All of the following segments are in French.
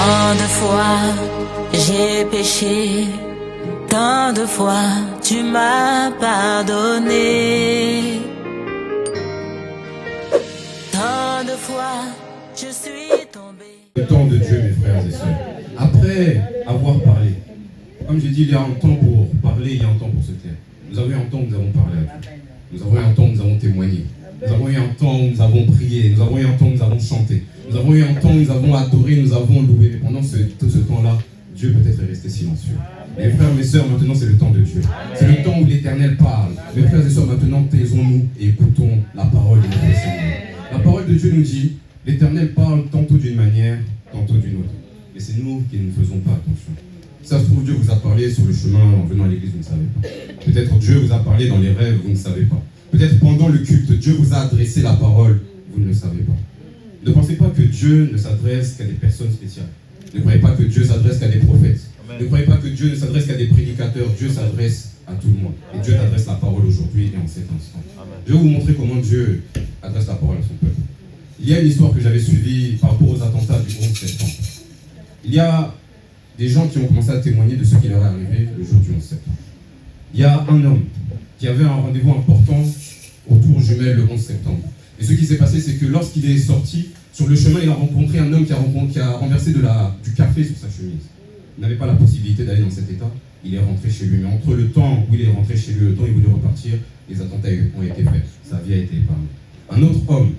Tant de fois j'ai péché, tant de fois tu m'as pardonné. Tant de fois je suis tombé. Le temps de Dieu, mes frères et sœurs. Après avoir parlé, comme j'ai dit, il y a un temps pour parler, il y a un temps pour se taire. Nous avons eu un temps où nous avons parlé à Dieu. Nous avons eu un temps où nous avons témoigné. Nous avons eu un temps où nous avons prié. Nous avons eu un temps où nous avons chanté. Nous avons eu un temps où nous avons adoré, nous avons loué. Mais pendant tout ce temps-là, Dieu peut-être est resté silencieux. Mes frères, mes sœurs, maintenant c'est le temps de Dieu. C'est le temps où l'Éternel parle. Mes frères et sœurs, maintenant taisons-nous et écoutons la parole de notre Seigneur. La parole de Dieu nous dit, l'Éternel parle tantôt d'une manière, tantôt d'une autre. Et c'est nous qui ne faisons pas attention. Ça se trouve, Dieu vous a parlé sur le chemin en venant à l'église, vous ne savez pas. Peut-être Dieu vous a parlé dans les rêves, vous ne savez pas. Peut-être pendant le culte, Dieu vous a adressé la parole, vous ne le savez pas. Ne pensez pas que Dieu ne s'adresse qu'à des personnes spéciales. Ne croyez pas que Dieu s'adresse qu'à des prophètes. Amen. Ne croyez pas que Dieu ne s'adresse qu'à des prédicateurs. Dieu s'adresse à tout le monde. Et Dieu t'adresse la parole aujourd'hui et en cet instant. Amen. Je vais vous montrer comment Dieu adresse la parole à son peuple. Il y a une histoire que j'avais suivie par rapport aux attentats du 11 septembre. Il y a des gens qui ont commencé à témoigner de ce qui leur est arrivé le jour du 11 septembre. Il y a un homme qui avait un rendez-vous important au Tour Jumelles le 11 septembre. Et ce qui s'est passé, c'est que lorsqu'il est sorti, sur le chemin, il a rencontré un homme qui a renversé du café sur sa chemise. Il n'avait pas la possibilité d'aller dans cet état. Il est rentré chez lui. Mais entre le temps où il est rentré chez lui, le temps où il voulait repartir, les attentats ont été faits. Sa vie a été épargnée. Un autre homme,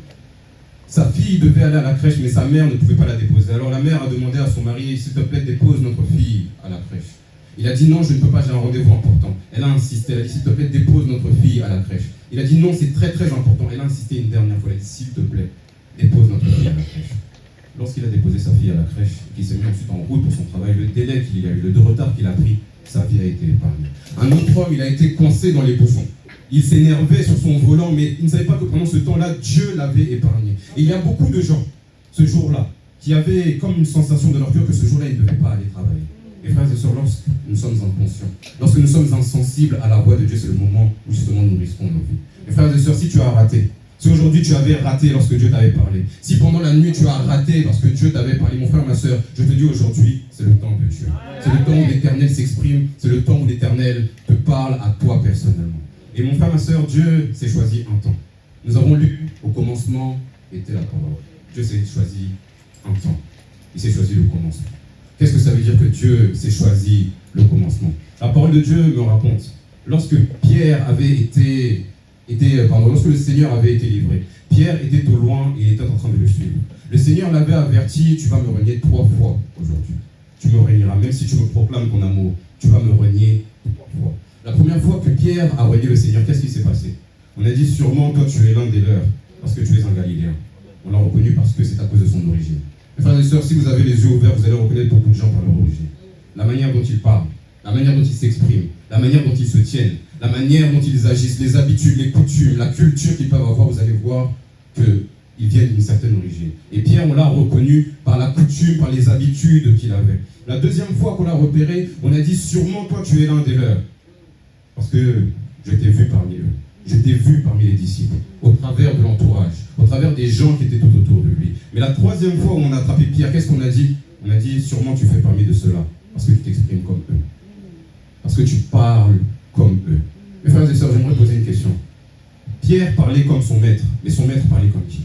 sa fille devait aller à la crèche, mais sa mère ne pouvait pas la déposer. Alors la mère a demandé à son mari, s'il te plaît, dépose notre fille à la crèche. Il a dit non, je ne peux pas, j'ai un rendez-vous important. Elle a insisté, elle a dit s'il te plaît, dépose notre fille à la crèche. Il a dit non, c'est très très important. Elle a insisté une dernière fois, elle a dit s'il te plaît, dépose notre fille à la crèche. Lorsqu'il a déposé sa fille à la crèche, qu'il s'est mis ensuite en route pour son travail, le délai qu'il a eu, le retard qu'il a pris, sa vie a été épargnée. Un autre homme, il a été coincé dans les bouchons. Il s'énervait sur son volant, mais il ne savait pas que pendant ce temps-là, Dieu l'avait épargné. Et il y a beaucoup de gens, ce jour-là, qui avaient comme une sensation de leur cœur que ce jour-là, ils ne devaient pas aller travailler. Et frères et sœurs, lorsque nous sommes inconscients, lorsque nous sommes insensibles à la voix de Dieu, c'est le moment où justement nous risquons nos vies. Et frères et sœurs, si tu as raté, si aujourd'hui tu avais raté lorsque Dieu t'avait parlé, si pendant la nuit tu as raté lorsque Dieu t'avait parlé, mon frère, ma sœur, je te dis aujourd'hui, c'est le temps de Dieu. C'est le temps où l'Éternel s'exprime, c'est le temps où l'Éternel te parle à toi personnellement. Et mon frère, ma sœur, Dieu s'est choisi un temps. Nous avons lu, au commencement était la parole. Dieu s'est choisi un temps. Il s'est choisi le commencement. Qu'est-ce que ça veut dire que Dieu s'est choisi le commencement? La parole de Dieu me raconte, lorsque lorsque le Seigneur avait été livré, Pierre était au loin et il était en train de le suivre. Le Seigneur l'avait averti, tu vas me renier 3 fois aujourd'hui. Tu me renieras, même si tu me proclames ton amour, tu vas me renier 3 fois. La première fois que Pierre a renié le Seigneur, qu'est-ce qui s'est passé? On a dit sûrement, toi tu es l'un des leurs, parce que tu es un Galiléen. On l'a reconnu parce que c'est à cause de son origine. Mes frères et sœurs, si vous avez les yeux ouverts, vous allez reconnaître beaucoup de gens par leur origine. La manière dont ils parlent, la manière dont ils s'expriment, la manière dont ils se tiennent, la manière dont ils agissent, les habitudes, les coutumes, la culture qu'ils peuvent avoir, vous allez voir qu'ils viennent d'une certaine origine. Et Pierre, on l'a reconnu par la coutume, par les habitudes qu'il avait. La deuxième fois qu'on l'a repéré, on a dit sûrement toi tu es l'un des leurs. Parce que je t'ai vu parmi eux. Je t'ai vu parmi les disciples, au travers de l'entourage, au travers des gens qui étaient tout autour de lui. Mais la troisième fois où on a attrapé Pierre, qu'est-ce qu'on a dit? On a dit, sûrement tu fais parmi de ceux-là, parce que tu t'exprimes comme eux. Parce que tu parles comme eux. Mes frères et sœurs, j'aimerais poser une question. Pierre parlait comme son maître, mais son maître parlait comme qui?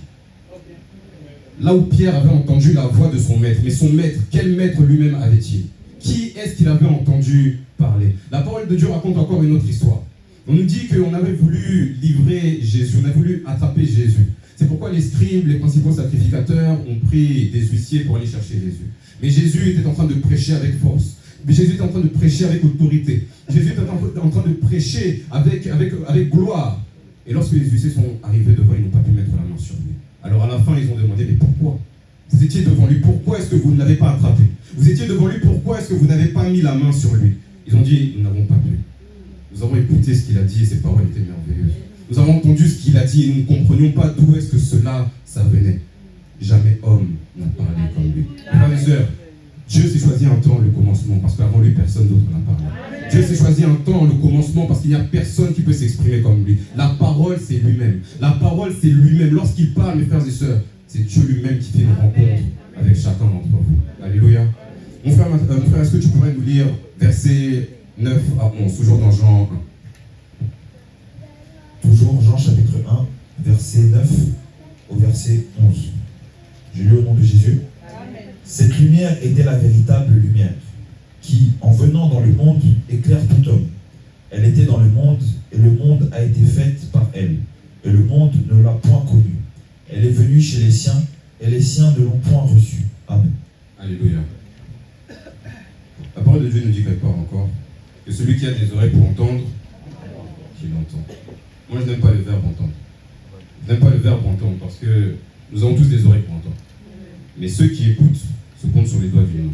Là où Pierre avait entendu la voix de son maître, mais son maître, quel maître lui-même avait-il? Qui est-ce qu'il avait entendu parler? La parole de Dieu raconte encore une autre histoire. On nous dit qu'on avait voulu livrer Jésus, on a voulu attraper Jésus. C'est pourquoi les scribes, les principaux sacrificateurs ont pris des huissiers pour aller chercher Jésus. Mais Jésus était en train de prêcher avec force. Mais Jésus était en train de prêcher avec autorité. Jésus était en train de prêcher avec gloire. Et lorsque les huissiers sont arrivés devant, ils n'ont pas pu mettre la main sur lui. Alors à la fin, ils ont demandé, mais pourquoi? Vous étiez devant lui, pourquoi est-ce que vous ne l'avez pas attrapé? Vous étiez devant lui, pourquoi est-ce que vous n'avez pas mis la main sur lui? Ils ont dit, nous n'avons pas pu. Nous avons écouté ce qu'il a dit et ses paroles étaient merveilleuses. Nous avons entendu ce qu'il a dit et nous ne comprenions pas d'où est-ce que cela, ça venait. Jamais homme n'a parlé comme lui. Frères et sœurs, Dieu s'est choisi un temps, le commencement, parce qu'avant lui, personne d'autre n'a parlé. Dieu s'est choisi un temps, le commencement, parce qu'il n'y a personne qui peut s'exprimer comme lui. La parole, c'est lui-même. La parole, c'est lui-même. Lorsqu'il parle, mes frères et sœurs, c'est Dieu lui-même qui fait une rencontre avec chacun d'entre vous. Alléluia. Mon frère, est-ce que tu pourrais nous lire versets 9 à 11, toujours dans Jean 1? Toujours Jean chapitre 1, verset 9 au verset 11. Je lis au nom de Jésus. Cette lumière était la véritable lumière, qui, en venant dans le monde, éclaire tout homme. Elle était dans le monde, et le monde a été fait par elle, et le monde ne l'a point connue. Elle est venue chez les siens, et les siens ne l'ont point reçue. Amen. Alléluia. La parole de Dieu nous dit quelque part encore que celui qui a des oreilles pour entendre, qu'il entend. Moi, je n'aime pas le verbe entendre. Je n'aime pas le verbe entendre parce que nous avons tous des oreilles pour entendre. Mais ceux qui écoutent se comptent sur les doigts d'une main.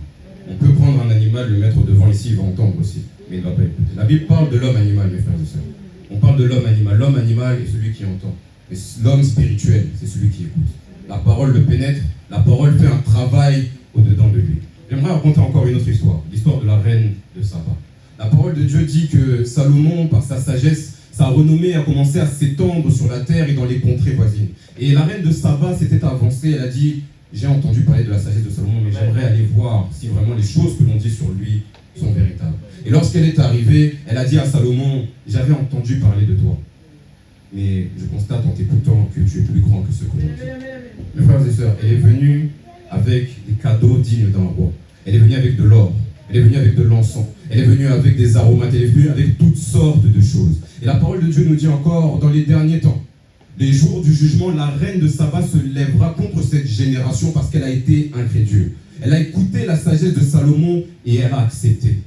On peut prendre un animal, le mettre devant ici, il va entendre aussi, mais il ne va pas écouter. La Bible parle de l'homme animal, mes frères et sœurs. On parle de l'homme animal. L'homme animal est celui qui entend. Mais l'homme spirituel, c'est celui qui écoute. La parole le pénètre, la parole fait un travail au-dedans de lui. J'aimerais raconter encore une autre histoire, l'histoire de la reine de Saba. La parole de Dieu dit que Salomon, par sa sagesse, sa renommée a commencé à s'étendre sur la terre et dans les contrées voisines. Et la reine de Saba s'était avancée, elle a dit, j'ai entendu parler de la sagesse de Salomon, mais j'aimerais aller voir si vraiment les choses que l'on dit sur lui sont véritables. Et lorsqu'elle est arrivée, elle a dit à Salomon, j'avais entendu parler de toi, mais je constate en t'écoutant que tu es plus grand que ce que l'on dit. Mes frères et sœurs, elle est venue avec des cadeaux dignes d'un roi. Elle est venue avec de l'or, elle est venue avec de l'encens, elle est venue avec des aromates, elle est venue avec toutes sortes de choses. Et la parole de Dieu nous dit encore, dans les derniers temps, les jours du jugement, la reine de Saba se lèvera contre cette génération parce qu'elle a été incrédule. Elle a écouté la sagesse de Salomon et elle a accepté.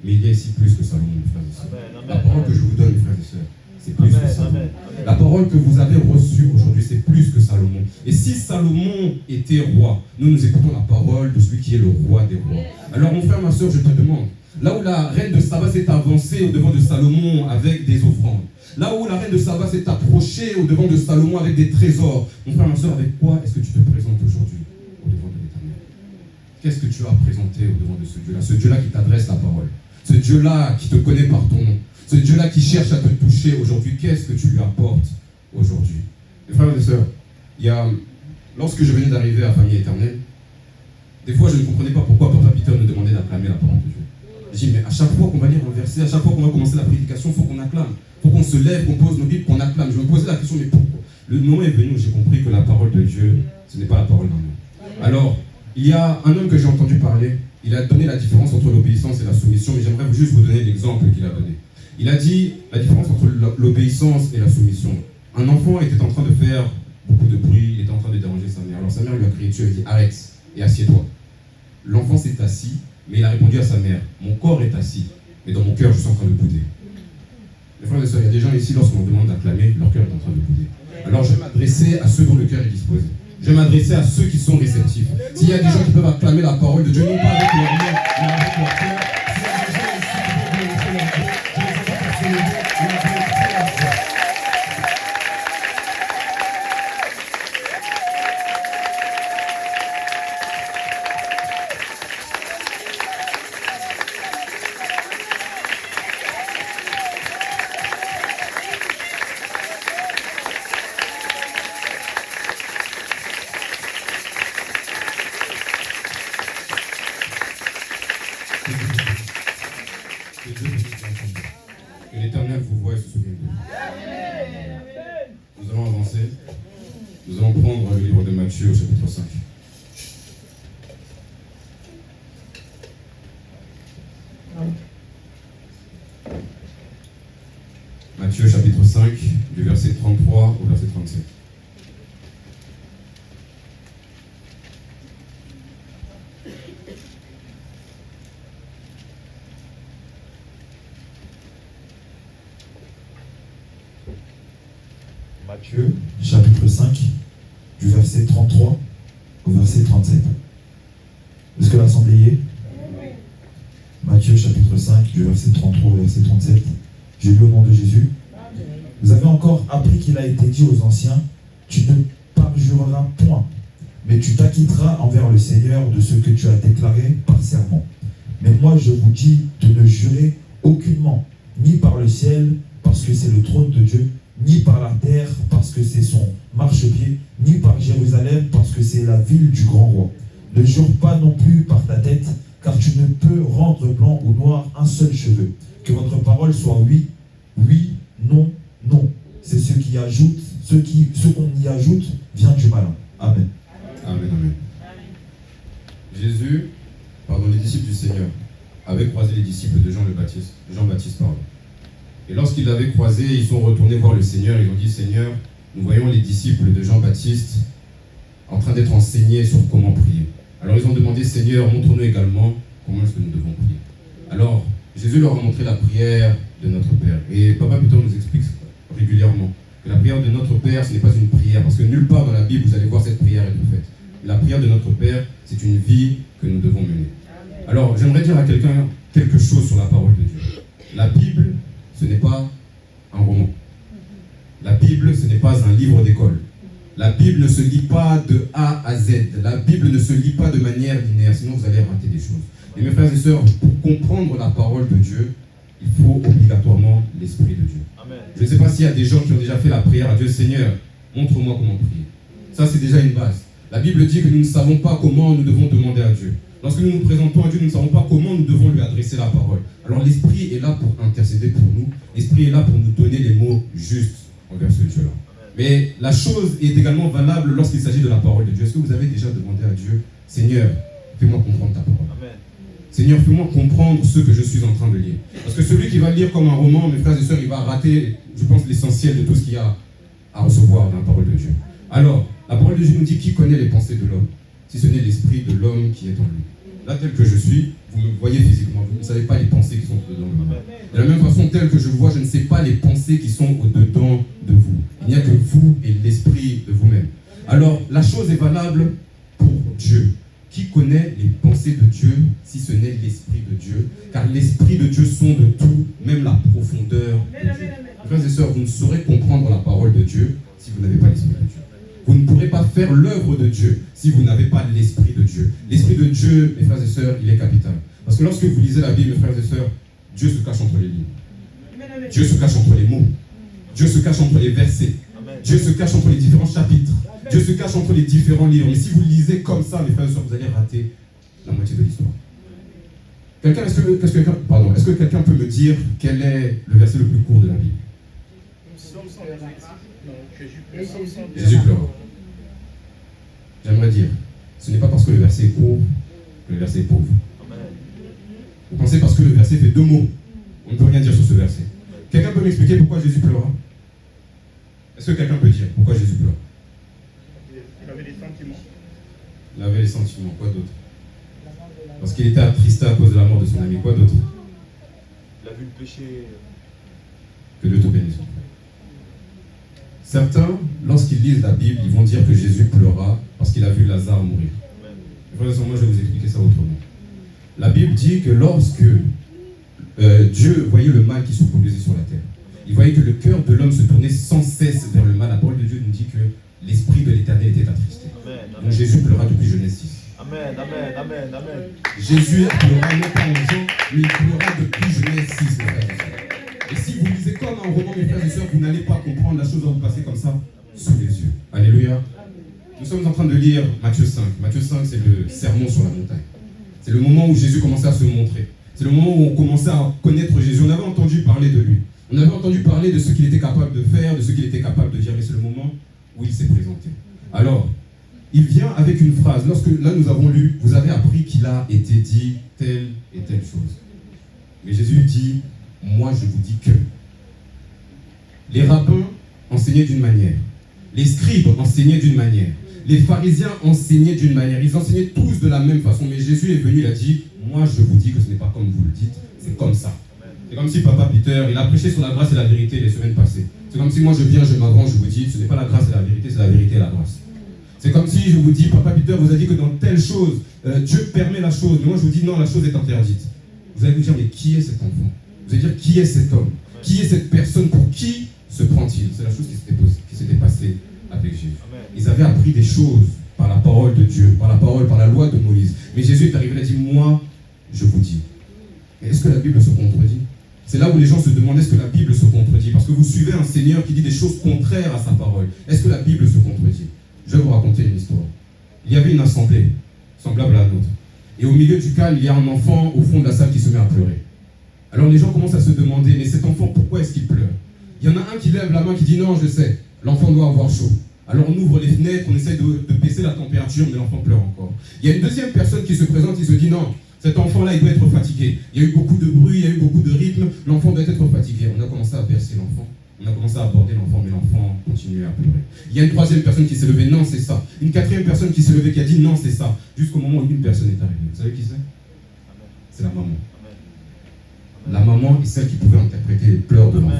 Mais il y a ici plus que Salomon, mes frères et sœurs. La parole que je vous donne, mes frères et sœurs, c'est plus que Salomon. La parole que vous avez reçue aujourd'hui, c'est plus que Salomon. Et si Salomon était roi, nous écoutons la parole de celui qui est le roi des rois. Alors mon frère, ma sœur, je te demande, là où la reine de Saba s'est avancée au devant de Salomon avec des offrandes, là où la reine de Saba s'est approchée au devant de Salomon avec des trésors, mon frère, ma sœur, avec quoi est-ce que tu te présentes aujourd'hui au devant de l'Éternel? Qu'est-ce que tu as présenté au devant de ce Dieu-là? Ce Dieu-là qui t'adresse la parole, ce Dieu-là qui te connaît par ton nom, ce Dieu-là qui cherche à te toucher aujourd'hui, qu'est-ce que tu lui apportes aujourd'hui? Mes frères et sœurs, lorsque je venais d'arriver à Famille Éternelle, des fois je ne comprenais pas pourquoi Papa Peter nous demandait d'acclamer la parole de Dieu. Je dis, mais à chaque fois qu'on va lire un verset, à chaque fois qu'on va commencer la prédication, il faut qu'on acclame. Il faut qu'on se lève, qu'on pose nos Bibles, qu'on acclame. Je me posais la question, mais pourquoi? Le moment est venu où j'ai compris que la parole de Dieu, ce n'est pas la parole d'un homme. Alors, il y a un homme que j'ai entendu parler, il a donné la différence entre l'obéissance et la soumission, mais j'aimerais juste vous donner l'exemple qu'il a donné. Il a dit la différence entre l'obéissance et la soumission. Un enfant était en train de faire beaucoup de bruit, il était en train de déranger sa mère. Alors sa mère lui a crié dessus, elle a dit arrête et assieds-toi. L'enfant s'est assis, mais il a répondu à sa mère, mon corps est assis, mais dans mon cœur je suis en train de bouder. Mes frères et sœurs, il y a des gens ici, lorsqu'on demande d'acclamer, leur cœur est en train de bouder. Alors je vais m'adresser à ceux dont le cœur est disposé. Je vais m'adresser à ceux qui sont réceptifs. S'il y a des gens qui peuvent acclamer la parole de Dieu, non pas avec leur main, mais avec leur cœur. Que l'Éternel vous voie et se souvienne de vous. Nous allons avancer. Nous allons prendre le livre de Matthieu au chapitre 5. Matthieu chapitre 5, du verset 33 au verset 37. Matthieu, chapitre 5, du verset 33 au verset 37. Est-ce que l'assemblée y est? Matthieu, chapitre 5, du verset 33 au verset 37. Je lis au nom de Jésus. Vous avez encore appris qu'il a été dit aux anciens, tu ne parjureras point, mais tu t'acquitteras envers le Seigneur de ce que tu as déclaré par serment. Mais moi, je vous dis de ne jurer aucunement, ni par le ciel, parce que c'est le trône de Dieu, ni par la terre, parce que c'est son marchepied, ni par Jérusalem, parce que c'est la ville du grand roi. Ne jure pas non plus par ta tête, car tu ne peux rendre blanc ou noir un seul cheveu. Que votre parole soit oui, oui, non, non. C'est ce qu'on y ajoute vient du malin. Amen. Amen, amen. Jésus, les disciples du Seigneur, avaient croisé les disciples de Jean-Baptiste. Et lorsqu'ils l'avaient croisé, ils sont retournés voir le Seigneur. Ils ont dit, Seigneur, nous voyons les disciples de Jean-Baptiste en train d'être enseignés sur comment prier. Alors ils ont demandé, Seigneur, montre-nous également comment est-ce que nous devons prier. Alors, Jésus leur a montré la prière de notre Père. Et Papa Peter nous explique régulièrement que la prière de notre Père, ce n'est pas une prière, parce que nulle part dans la Bible, vous allez voir cette prière être faite. La prière de notre Père, c'est une vie que nous devons mener. Alors, j'aimerais dire à quelqu'un quelque chose sur la parole de Dieu. La Bible, ce n'est pas un roman. La Bible, ce n'est pas un livre d'école. La Bible ne se lit pas de A à Z. La Bible ne se lit pas de manière linéaire, sinon vous allez rater des choses. Et mes frères et sœurs, pour comprendre la parole de Dieu, il faut obligatoirement l'Esprit de Dieu. Amen. Je ne sais pas s'il y a des gens qui ont déjà fait la prière à Dieu, Seigneur, montre-moi comment prier. Ça, c'est déjà une base. La Bible dit que nous ne savons pas comment nous devons demander à Dieu. Lorsque nous nous présentons à Dieu, nous ne savons pas comment nous devons lui adresser la parole. Alors l'Esprit est là pour intercéder pour nous. L'Esprit est là pour nous donner les mots justes envers ce Dieu-là. Mais la chose est également valable lorsqu'il s'agit de la parole de Dieu. Est-ce que vous avez déjà demandé à Dieu, Seigneur, fais-moi comprendre ta parole. Amen. Seigneur, fais-moi comprendre ce que je suis en train de lire. Parce que celui qui va lire comme un roman, mes frères et sœurs, il va rater, je pense, l'essentiel de tout ce qu'il y a à recevoir dans la parole de Dieu. Alors, la parole de Dieu nous dit qui connaît les pensées de l'homme, si ce n'est l'esprit de l'homme qui est en lui. Là, tel que je suis, vous me voyez physiquement, vous ne savez pas les pensées qui sont dedans de moi. De la même façon, tel que je vois, je ne sais pas les pensées qui sont au-dedans de vous. Il n'y a que vous et l'esprit de vous-même. Alors, la chose est valable pour Dieu. Qui connaît les pensées de Dieu, si ce n'est l'Esprit de Dieu? Car l'Esprit de Dieu sonde tout, même la profondeur de Dieu. Frères et sœurs, vous ne saurez comprendre la parole de Dieu si vous n'avez pas l'Esprit de Dieu. Vous ne pourrez pas faire l'œuvre de Dieu si vous n'avez pas l'Esprit de Dieu. L'Esprit de Dieu, mes frères et sœurs, il est capital. Parce que lorsque vous lisez la Bible, mes frères et sœurs, Dieu se cache entre les lignes. Dieu se cache entre les mots. Dieu se cache entre les versets. Dieu se cache entre les différents chapitres. Dieu se cache entre les différents livres. Mais si vous lisez comme ça, mes frères et sœurs, vous allez rater la moitié de l'histoire. Est-ce que quelqu'un peut me dire quel est le verset le plus court de la Bible? Jésus pleura. J'aimerais dire, ce n'est pas parce que le verset est court que le verset est pauvre. Vous pensez parce que le verset fait 2 mots, on ne peut rien dire sur ce verset. Quelqu'un peut m'expliquer pourquoi Jésus pleura? Est-ce que quelqu'un peut dire pourquoi Jésus pleure? Il avait des sentiments. Il avait les sentiments, quoi d'autre? Parce qu'il était attristé à cause de la mort de son ami, quoi d'autre? Il a vu le péché. Que Dieu te bénisse. Certains, lorsqu'ils lisent la Bible, ils vont dire que Jésus pleura parce qu'il a vu Lazare mourir. Moi, je vais vous expliquer ça autrement. La Bible dit que lorsque Dieu voyait le mal qui se produisait sur la terre, il voyait que le cœur de l'homme se tournait sans cesse vers le mal. La parole de Dieu nous dit que l'Esprit de l'Éternel était attristé. Donc Jésus pleura depuis Genèse 6. Amen, amen, amen, amen. Jésus pleura non pas en Jean, mais il pleura depuis Genèse 6. Et si vous lisez comme un roman, mes frères et sœurs, vous n'allez pas comprendre, la chose va vous passer comme ça, sous les yeux. Alléluia. Nous sommes en train de lire Matthieu 5. Matthieu 5, c'est le sermon sur la montagne. C'est le moment où Jésus commençait à se montrer. C'est le moment où on commençait à connaître Jésus. On avait entendu parler de lui. On avait entendu parler de ce qu'il était capable de faire, de ce qu'il était capable de dire. Mais c'est le moment où il s'est présenté. Alors, il vient avec une phrase. Lorsque, là, nous avons lu, vous avez appris qu'il a été dit telle et telle chose. Mais Jésus dit, moi je vous dis que. Les rabbins enseignaient d'une manière. Les scribes enseignaient d'une manière. Les pharisiens enseignaient d'une manière. Ils enseignaient tous de la même façon. Mais Jésus est venu, il a dit, moi je vous dis que ce n'est pas comme vous le dites, c'est comme ça. C'est comme si Papa Peter, il a prêché sur la grâce et la vérité les semaines passées. C'est comme si moi je viens, je m'avance, je vous dis, ce n'est pas la grâce et la vérité, c'est la vérité et la grâce. C'est comme si je vous dis, Papa Peter vous a dit que dans telle chose, Dieu permet la chose, mais moi je vous dis non, la chose est interdite. Vous allez vous dire, mais qui est cet enfant? Vous allez dire, qui est cet homme? Qui est cette personne? Pour qui se prend-il? C'est la chose qui s'était passée avec Jésus. Ils avaient appris des choses par la parole de Dieu, par la parole, par la loi de Moïse. Mais Jésus est arrivé et a dit, moi, je vous dis. Mais est-ce que la Bible se contredit? C'est là où les gens se demandent, est-ce que la Bible se contredit? Parce que vous suivez un Seigneur qui dit des choses contraires à sa parole. Est-ce que la Bible se contredit? Je vais vous raconter une histoire. Il y avait une assemblée, semblable à la nôtre. Et au milieu du calme, il y a un enfant au fond de la salle qui se met à pleurer. Alors les gens commencent à se demander, mais cet enfant, pourquoi est-ce qu'il pleure? Il y en a un qui lève la main, qui dit non, je sais, l'enfant doit avoir chaud. Alors on ouvre les fenêtres, on essaie de baisser la température, mais l'enfant pleure encore. Il y a une deuxième personne qui se présente, qui se dit non, cet enfant-là, il doit être fatigué. Il y a eu beaucoup de bruit, il y a eu beaucoup de rythme, l'enfant doit être fatigué. On a commencé à bercer l'enfant, on a commencé à aborder l'enfant, mais l'enfant continuait à pleurer. Il y a une troisième personne qui s'est levée, non, c'est ça. Une quatrième personne qui s'est levée, qui a dit non, c'est ça. Jusqu'au moment où une personne est arrivée. Vous savez qui c'est? C'est la maman. La maman est celle qui pouvait interpréter les pleurs de l'enfant.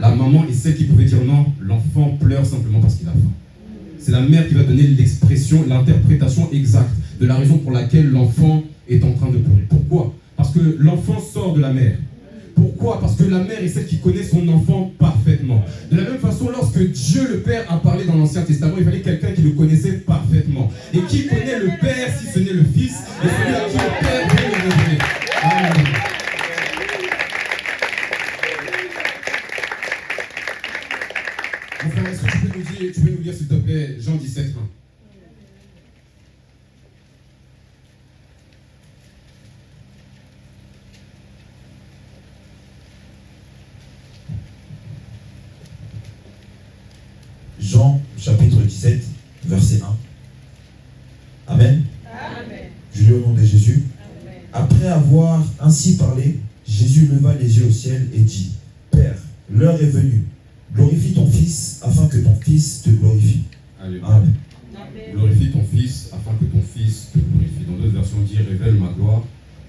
La maman est celle qui pouvait dire non, l'enfant pleure simplement parce qu'il a faim. C'est la mère qui va donner l'expression, l'interprétation exacte de la raison pour laquelle l'enfant est en train de pleurer. Pourquoi? Parce que l'enfant sort de la mère. Pourquoi? Parce que la mère est celle qui connaît son enfant parfaitement. De la même façon, lorsque Dieu le Père a parlé dans l'Ancien Testament, il fallait quelqu'un qui le connaissait parfaitement. Et qui connaît le Père si ce n'est le Fils, et celui à qui le Père peut le révéler. Amen. Mon frère, est-ce que tu peux nous lire s'il te plaît Jean 17, 1? Jean chapitre 17, verset 1. Amen. Amen. Je lis au nom de Jésus. Amen. Après avoir ainsi parlé, Jésus leva les yeux au ciel et dit, Père, l'heure est venue. Glorifie ton Fils, afin que ton Fils te glorifie. Alléluia. Amen. Glorifie ton Fils, afin que ton Fils te glorifie. Dans d'autres versions, on dit révèle ma gloire,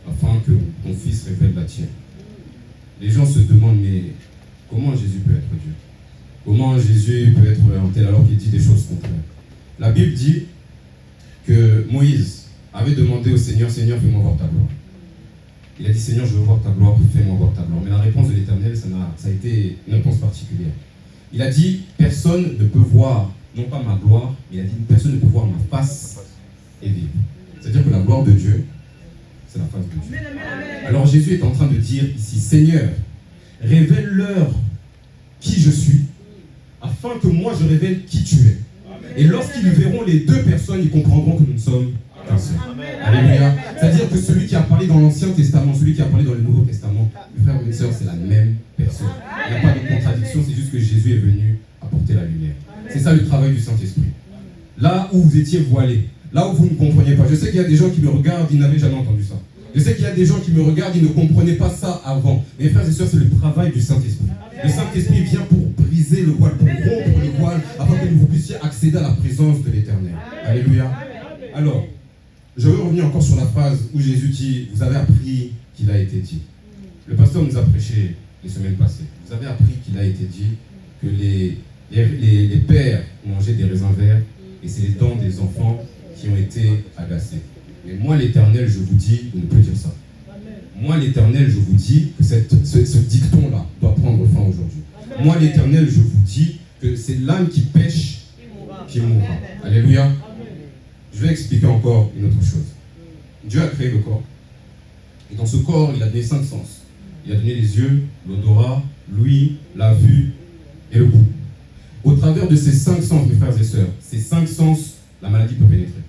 afin que ton Fils révèle la tienne. Les gens se demandent, mais comment Jésus peut être Dieu? Comment Jésus peut être un tel alors qu'il dit des choses contraires? La Bible dit que Moïse avait demandé au Seigneur, Seigneur, fais-moi voir ta gloire. Il a dit, Seigneur, je veux voir ta gloire, fais-moi voir ta gloire. Mais la réponse de l'Éternel, ça a été une réponse particulière. Il a dit, personne ne peut voir, non pas ma gloire, mais il a dit, personne ne peut voir ma face et vivre. C'est-à-dire que la gloire de Dieu, c'est la face de Dieu. Alors Jésus est en train de dire ici, Seigneur, révèle-leur qui je suis, afin que moi je révèle qui tu es. Et lorsqu'ils verront les deux personnes, ils comprendront que nous ne sommes qu'un seul. Alléluia. C'est-à-dire que celui qui a parlé dans l'Ancien Testament, celui qui a parlé dans le Nouveau Testament, mes frères et mes sœurs, c'est la même personne. Il n'y a pas de contradiction, c'est juste que Jésus est venu apporter la lumière. C'est ça le travail du Saint-Esprit. Là où vous étiez voilés, là où vous ne compreniez pas, je sais qu'il y a des gens qui me regardent, ils n'avaient jamais entendu ça. Je sais qu'il y a des gens qui me regardent, ils ne comprenaient pas ça avant. Mes frères et sœurs, c'est le travail du Saint-Esprit. Le Saint-Esprit vient pour briser le voile, pour rompre le voile, afin que vous puissiez accéder à la présence de l'Éternel. Alléluia. Alors, je veux revenir encore sur la phrase où Jésus dit, vous avez appris qu'il a été dit. Le pasteur nous a prêché les semaines passées. Vous avez appris qu'il a été dit que les pères mangeaient des raisins verts et c'est les dents des enfants qui ont été agacées. Mais moi, l'Éternel, je vous dis de ne plus dire ça. Moi, l'Éternel, je vous dis que ce dicton-là doit prendre fin aujourd'hui. Moi, l'Éternel, je vous dis que c'est l'âme qui pêche qui mourra. Alléluia. Je vais expliquer encore une autre chose. Dieu a créé le corps. Et dans ce corps, il a donné 5 sens. Il a donné les yeux, l'odorat, l'ouïe, la vue et le goût. Au travers de ces 5 sens, mes frères et sœurs, ces 5 sens, la maladie peut pénétrer.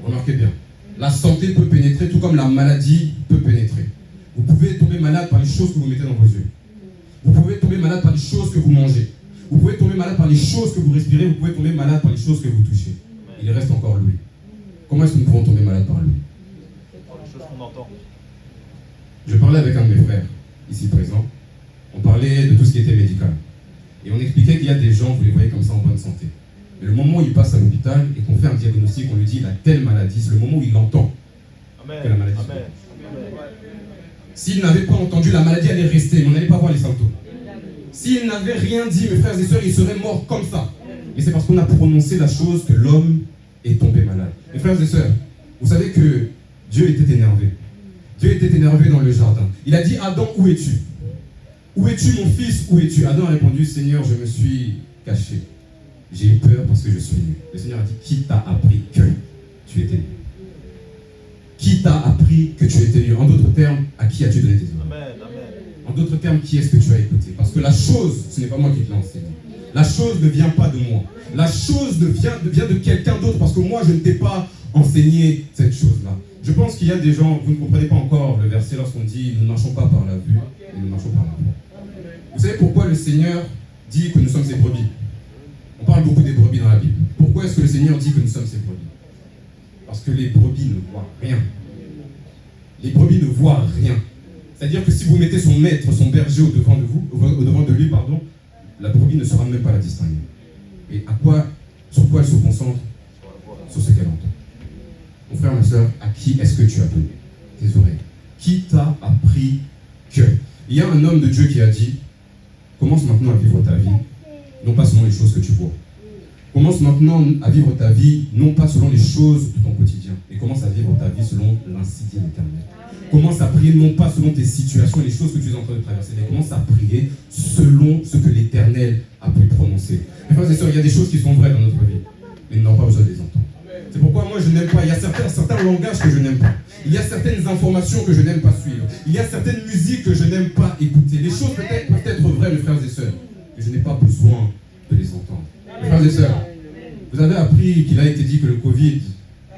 Remarquez bien. La santé peut pénétrer, tout comme la maladie peut pénétrer. Vous pouvez tomber malade par les choses que vous mettez dans vos yeux. Vous pouvez tomber malade par les choses que vous mangez. Vous pouvez tomber malade par les choses que vous respirez. Vous pouvez tomber malade par les choses que vous touchez. Il reste encore lui. Comment est-ce que nous pouvons tomber malade par lui? Par les choses qu'on entend. Je parlais avec un de mes frères, ici présent. On parlait de tout ce qui était médical. Et on expliquait qu'il y a des gens, vous les voyez comme ça en bonne santé. Mais le moment où il passe à l'hôpital et qu'on fait un diagnostic, on lui dit il a telle maladie, c'est le moment où il entend que la maladie. Amen. S'il n'avait pas entendu, la maladie allait rester, mais on n'allait pas voir les symptômes. S'il n'avait rien dit, mes frères et sœurs, il serait mort comme ça. Et c'est parce qu'on a prononcé la chose que l'homme est tombé malade. Mes frères et sœurs, vous savez que Dieu était énervé. Dieu était énervé dans le jardin. Il a dit, Adam, où es-tu? Où es-tu, mon fils? Où es-tu? Adam a répondu, Seigneur, je me suis caché. J'ai eu peur parce que je suis nu. Le Seigneur a dit, qui t'a appris que tu étais nu? Qui t'a appris que tu étais nu? En d'autres termes, à qui as-tu donné tes oreilles? Amen. En d'autres termes, qui est-ce que tu as écouté? Parce que la chose, ce n'est pas moi qui te l'ai enseigné. La chose ne vient pas de moi. La chose vient de quelqu'un d'autre parce que moi, je ne t'ai pas enseigné cette chose-là. Je pense qu'il y a des gens, vous ne comprenez pas encore le verset lorsqu'on dit « Nous ne marchons pas par la vue, mais nous marchons par la foi ». Vous savez pourquoi le Seigneur dit que nous sommes ses brebis? On parle beaucoup des brebis dans la Bible. Pourquoi est-ce que le Seigneur dit que nous sommes ses brebis? Parce que les brebis ne voient rien. Les brebis ne voient rien. C'est-à-dire que si vous mettez son maître, son berger au-devant de lui, la brebis ne saura même pas la distinguer. Et sur quoi elle se concentre? Sur ce qu'elle entend. Mon frère, ma soeur, à qui est-ce que tu as donné tes oreilles? Qui t'a appris que? Il y a un homme de Dieu qui a dit, commence maintenant à vivre ta vie, non pas selon les choses que tu vois. Commence maintenant à vivre ta vie, non pas selon les choses de ton quotidien, mais commence à vivre ta vie selon l'insigne éternel. Commence à prier non pas selon tes situations et les choses que tu es en train de traverser, mais commence à prier selon ce que l'Éternel a pu prononcer. Mes frères et sœurs, il y a des choses qui sont vraies dans notre vie, mais nous n'avons pas besoin de les entendre. C'est pourquoi moi je n'aime pas, il y a certains langages que je n'aime pas. Il y a certaines informations que je n'aime pas suivre. Il y a certaines musiques que je n'aime pas écouter. Les choses peut-être peuvent être vraies, mes frères et sœurs, mais je n'ai pas besoin de les entendre. Mes frères et sœurs, vous avez appris qu'il a été dit que le Covid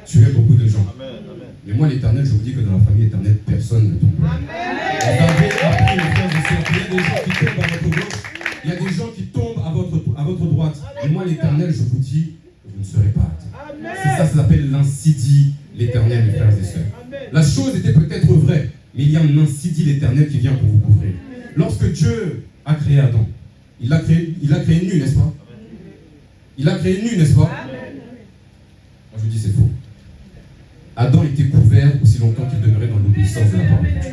tuait beaucoup de gens. Mais moi, l'Éternel, je vous dis que dans la famille éternelle, personne ne tombe. Vous avez appris, mes frères et sœurs, qu'il y a des gens qui tombent à votre gauche, il y a des gens qui tombent à votre droite. Et moi, l'Éternel, je vous dis, vous ne serez pas atteints. C'est ça, ça s'appelle l'insi dit l'Éternel, mes frères et sœurs. La chose était peut-être vraie, mais il y a un ainsi dit l'Éternel qui vient pour vous couvrir. Lorsque Dieu a créé Adam, il l'a créé nu, n'est-ce pas? Il l'a créé nu, n'est-ce pas? Moi, je vous dis, c'est faux. Adam était couvert aussi longtemps qu'il demeurait dans l'obéissance de la parole de Dieu.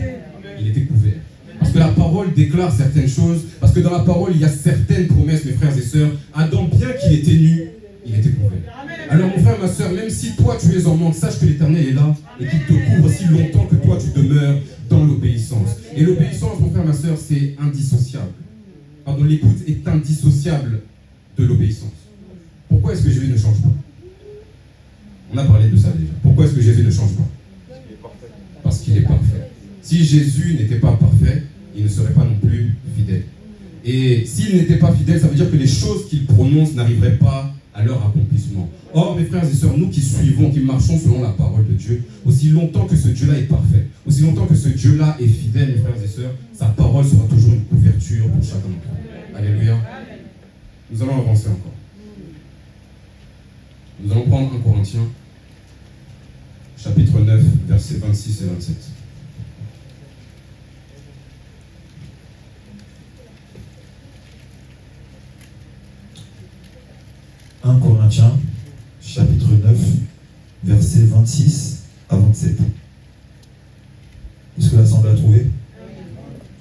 Il était couvert. Parce que la parole déclare certaines choses, parce que dans la parole, il y a certaines promesses, mes frères et sœurs. Adam, bien qu'il était nu, il était couvert. Alors mon frère, ma sœur, même si toi tu es en manque, sache que l'Éternel est là et qu'il te couvre aussi longtemps que toi tu demeures dans l'obéissance. Et l'obéissance, mon frère, ma sœur, c'est indissociable. Pardon, l'écoute est indissociable de l'obéissance. Pourquoi est-ce que Jésus ne change pas? On a parlé de ça déjà. Pourquoi est-ce que Jésus ne change pas? Parce qu'il est parfait. Si Jésus n'était pas parfait, il ne serait pas non plus fidèle. Et s'il n'était pas fidèle, ça veut dire que les choses qu'il prononce n'arriveraient pas à leur accomplissement. Or, mes frères et sœurs, nous qui suivons, qui marchons selon la parole de Dieu, aussi longtemps que ce Dieu-là est parfait, aussi longtemps que ce Dieu-là est fidèle, mes frères et sœurs, sa parole sera toujours une couverture pour chacun d'entre nous. Alléluia. Nous allons avancer encore. Nous allons prendre 1 Corinthiens, chapitre 9, versets 26 et 27. Corinthiens, chapitre 9, versets 26 à 27. Est-ce que l'Assemblée a trouvé?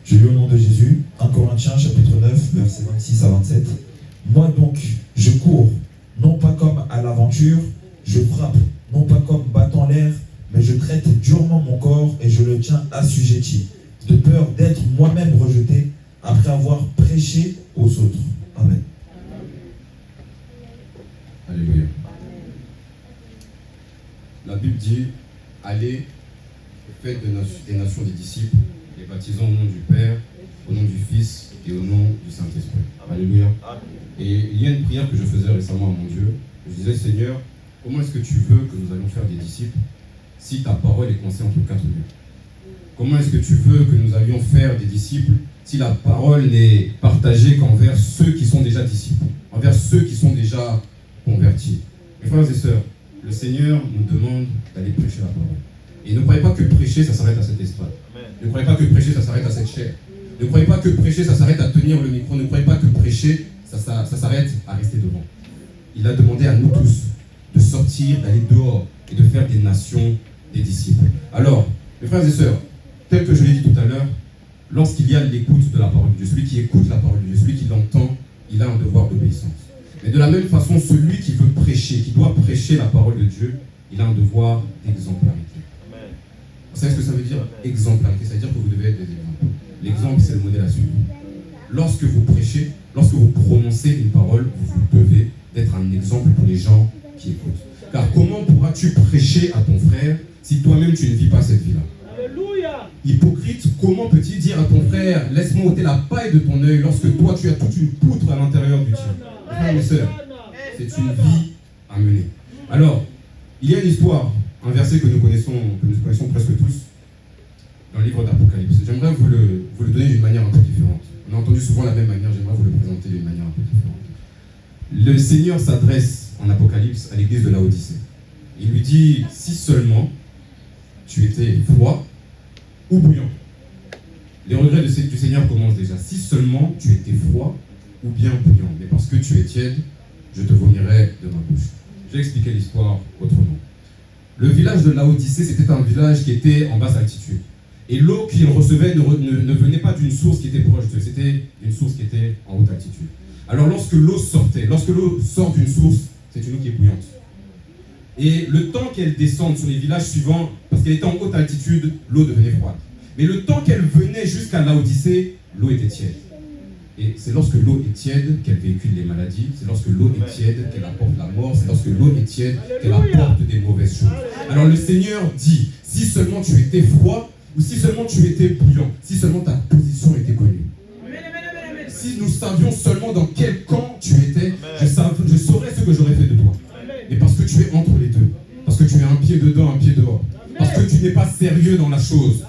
Je lis au nom de Jésus, 1 Corinthiens, chapitre 9, versets 26 à 27. Moi donc, je cours, non pas comme à l'aventure, je frappe, non pas comme battant l'air, mais je traite durement mon corps et je le tiens assujetti, de peur d'être moi-même rejeté après avoir prêché aux autres. Amen. Alléluia. La Bible dit, allez, faites des nations des disciples, les baptisant au nom du Père, au nom du Fils et au nom du Saint-Esprit. Alléluia. Et il y a une prière que je faisais récemment à mon Dieu. Je disais, Seigneur, comment est-ce que tu veux que nous allions faire des disciples si ta parole est coincée entre 4 murs? Comment est-ce que tu veux que nous allions faire des disciples si la parole n'est partagée qu'envers ceux qui sont déjà disciples, envers ceux qui sont déjà convertis? Mes frères et sœurs, le Seigneur nous demande d'aller prêcher la parole. Et ne croyez pas que prêcher, ça s'arrête à cette estrade. Ne croyez pas que prêcher, ça s'arrête à cette chair. Ne croyez pas que prêcher, ça s'arrête à tenir le micro. Ne croyez pas que prêcher, ça s'arrête à rester devant. Il a demandé à nous tous de sortir, d'aller dehors et de faire des nations des disciples. Alors, mes frères et sœurs, tel que je l'ai dit tout à l'heure, lorsqu'il y a l'écoute de la parole de Dieu, celui qui écoute la parole de Dieu, celui qui l'entend, il a un devoir d'obéissance. Mais de la même façon, celui qui veut prêcher, qui doit prêcher la parole de Dieu, il a un devoir d'exemplarité. Vous savez ce que ça veut dire? Exemplarité, ça veut dire que vous devez être des exemples. L'exemple, c'est le modèle à suivre. Lorsque vous prêchez, lorsque vous prononcez une parole, vous devez être un exemple pour les gens qui écoutent. Car comment pourras-tu prêcher à ton frère si toi-même tu ne vis pas cette vie-là? Alléluia. Hypocrite, comment peux-tu dire à ton frère, laisse-moi ôter la paille de ton œil lorsque toi tu as toute une poutre à l'intérieur du tien? Frères et sœurs, c'est une vie à mener. Alors, il y a une histoire. un verset que nous connaissons presque tous, dans le livre d'Apocalypse. J'aimerais vous le donner d'une manière un peu différente. On a entendu souvent la même manière, j'aimerais vous le présenter d'une manière un peu différente. Le Seigneur s'adresse en Apocalypse à l'église de Laodicée. Il lui dit, si seulement tu étais froid ou bouillant. Les regrets du Seigneur commencent déjà. Si seulement tu étais froid ou bien bouillant. Mais parce que tu es tiède, je te vomirai de ma bouche. Je vais expliquer l'histoire autrement. Le village de Laodicée, c'était un village qui était en basse altitude. Et l'eau qu'il recevait ne venait pas d'une source qui était proche d'eux, c'était une source qui était en haute altitude. Alors lorsque l'eau sort d'une source, c'est une eau qui est bouillante. Et le temps qu'elle descende sur les villages suivants, parce qu'elle était en haute altitude, l'eau devenait froide. Mais le temps qu'elle venait jusqu'à Laodicée, l'eau était tiède. Et c'est lorsque l'eau est tiède qu'elle véhicule les maladies, c'est lorsque l'eau est tiède qu'elle apporte la mort, c'est lorsque l'eau est tiède qu'elle apporte des mauvaises choses. Alors le Seigneur dit, si seulement tu étais froid, ou si seulement tu étais bouillant, si seulement ta position était connue. Si nous savions seulement dans quel camp tu étais, je saurais ce que j'aurais fait de toi. Mais parce que tu es entre les deux, parce que tu es un pied dedans, un pied dehors, parce que tu n'es pas sérieux dans la chose,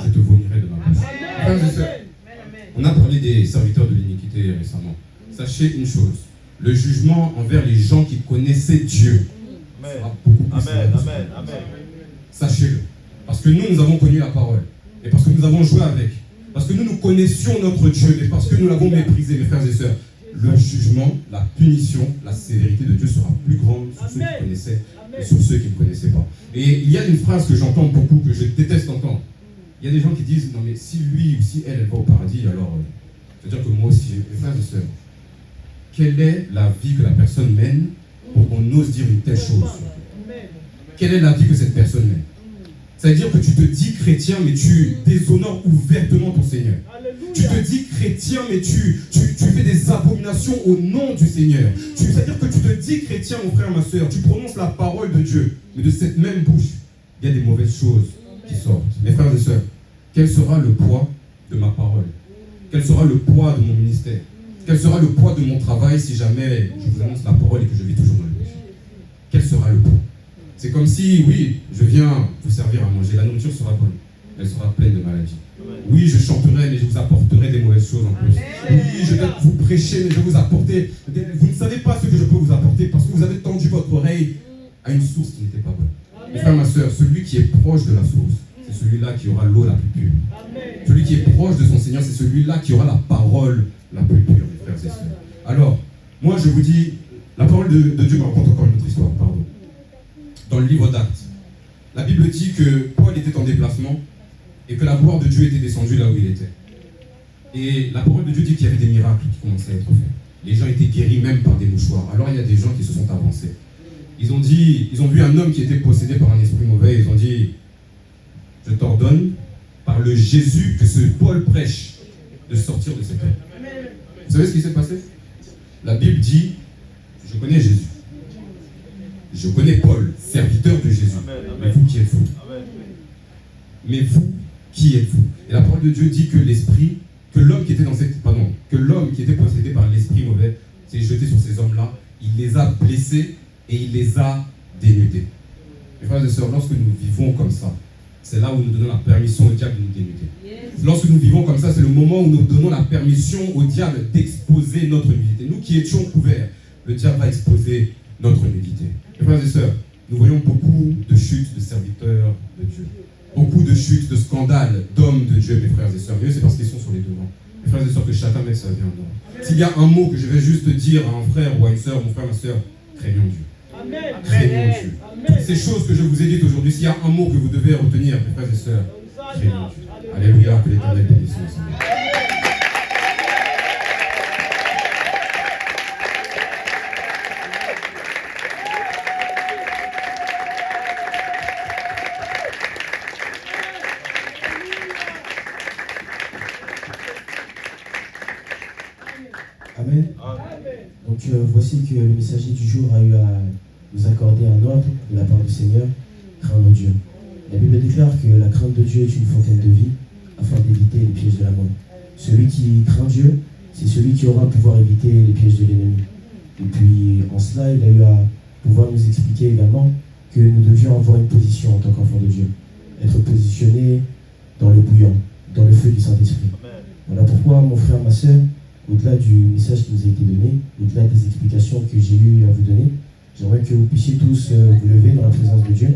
je te vomirai de ma bouche. Frères et sœurs, on a parlé des serviteurs de l'iniquité récemment. Sachez une chose, le jugement envers les gens qui connaissaient Dieu sera beaucoup plus sévère. Sachez-le. Parce que nous avons connu la parole. Et parce que nous avons joué avec. Parce que nous connaissions notre Dieu. Et parce que nous l'avons méprisé, mes frères et sœurs. Le jugement, la punition, la sévérité de Dieu sera plus grande sur ceux qui connaissaient et sur ceux qui ne connaissaient pas. Et il y a une phrase que j'entends beaucoup, que je déteste entendre. Il y a des gens qui disent, non mais si lui ou si elle va au paradis, alors c'est-à-dire que moi aussi, mes frères et sœurs, quelle est la vie que la personne mène pour qu'on ose dire une telle chose? Quelle est la vie que cette personne mène? C'est-à-dire que tu te dis chrétien, mais tu déshonores ouvertement ton Seigneur. Alléluia. Tu te dis chrétien, mais tu fais des abominations au nom du Seigneur. C'est-à-dire que tu te dis chrétien, mon frère, ma soeur, tu prononces la parole de Dieu, mais de cette même bouche, il y a des mauvaises choses qui sortent. Mes frères et sœurs, quel sera le poids de ma parole? Quel sera le poids de mon ministère? Quel sera le poids de mon travail si jamais je vous annonce la parole et que je vis toujours dans le péché? Quel sera le poids? C'est comme si, oui, je viens vous servir à manger, la nourriture sera bonne, elle sera pleine de maladies. Oui, je chanterai, mais je vous apporterai des mauvaises choses en plus. Oui, je vais vous prêcher, mais je vais vous apporter. Vous ne savez pas ce que je peux vous apporter parce que vous avez tendu votre oreille à une source qui n'était pas bonne. Mes frères, ma soeur, celui qui est proche de la source, c'est celui-là qui aura l'eau la plus pure. Celui qui est proche de son Seigneur, c'est celui-là qui aura la parole la plus pure, mes frères et sœurs. Alors, moi je vous dis, la parole de Dieu me raconte encore une autre histoire, pardon. Dans le livre d'Actes, la Bible dit que Paul était en déplacement et que la gloire de Dieu était descendue là où il était. Et la parole de Dieu dit qu'il y avait des miracles qui commençaient à être faits. Les gens étaient guéris même par des mouchoirs. Alors il y a des gens qui se sont avancés. Ils ont vu un homme qui était possédé par un esprit mauvais. Ils ont dit, je t'ordonne, par le Jésus que ce Paul prêche, de sortir de cet homme. Vous savez ce qui s'est passé? La Bible dit, je connais Jésus. Je connais Paul, serviteur de Jésus. Mais vous qui êtes-vous? Mais vous qui êtes-vous? Et la parole de Dieu dit que l'homme qui était possédé par l'esprit mauvais s'est jeté sur ces hommes-là, il les a blessés et il les a dénudés. Mes frères et sœurs, lorsque nous vivons comme ça, c'est là où nous donnons la permission au diable de nous dénuder. Lorsque nous vivons comme ça, c'est le moment où nous donnons la permission au diable d'exposer notre nudité. Nous qui étions couverts, le diable va exposer notre nudité. Mes frères et sœurs, nous voyons beaucoup de chutes de serviteurs de Dieu. Beaucoup de chutes, de scandales d'hommes de Dieu, mes frères et sœurs. Mais c'est parce qu'ils sont sur les devants. Mes frères et sœurs, que chacun mette sa vie en ordre. S'il y a un mot que je vais juste dire à un frère ou à une sœur, mon frère, ma sœur, craignons Dieu. Amen. Craignons Dieu. Toutes ces choses que je vous ai dites aujourd'hui, s'il y a un mot que vous devez retenir, mes frères et sœurs, craignons Dieu. Alléluia, que l'Éternel bénisse ensemble. Amen. Donc voici que le messager du jour a eu à nous accorder un ordre de la part du Seigneur, craindre Dieu. La Bible déclare que la crainte de Dieu est une fontaine de vie afin d'éviter les pièges de la mort. Celui qui craint Dieu, c'est celui qui aura à pouvoir éviter les pièges de l'ennemi. Et puis en cela, il a eu à pouvoir nous expliquer également que nous devions avoir une position en tant qu'enfants de Dieu. Être positionné dans le bouillon, dans le feu du Saint-Esprit. Voilà pourquoi, mon frère, ma soeur, au-delà du message qui nous a été donné, au-delà des explications que j'ai eu à vous donner, j'aimerais que vous puissiez tous vous lever dans la présence de Dieu